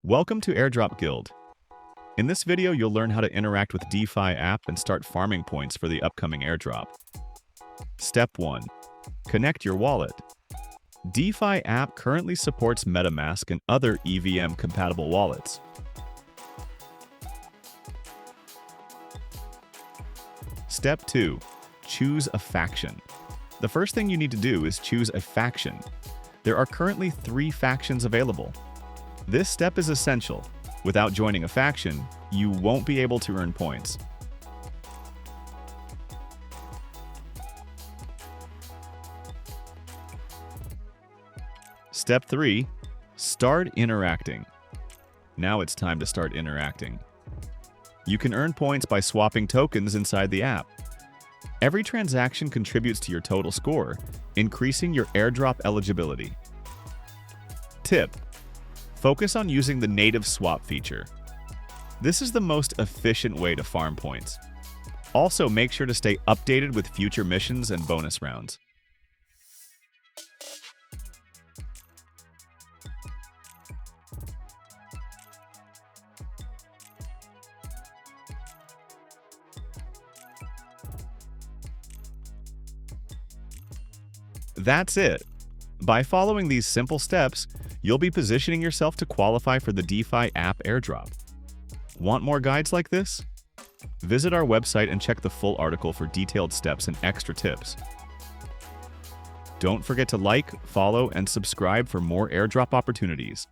Welcome to Airdrop Guild. In this video, you'll learn how to interact with DeFi App and start farming points for the upcoming airdrop. Step 1. Connect your wallet. DeFi App currently supports MetaMask and other EVM-compatible wallets. Step 2. Choose a faction. The first thing you need to do is choose a faction. There are currently 3 factions available. This step is essential. Without joining a faction, you won't be able to earn points. Step 3. Start interacting. Now it's time to start interacting. You can earn points by swapping tokens inside the app. Every transaction contributes to your total score, increasing your airdrop eligibility. Tip: focus on using the native swap feature. This is the most efficient way to farm points. Also, make sure to stay updated with future missions and bonus rounds. That's it. By following these simple steps, you'll be positioning yourself to qualify for the DeFi App airdrop. Want more guides like this? Visit our website and check the full article for detailed steps and extra tips. Don't forget to like, follow, and subscribe for more airdrop opportunities.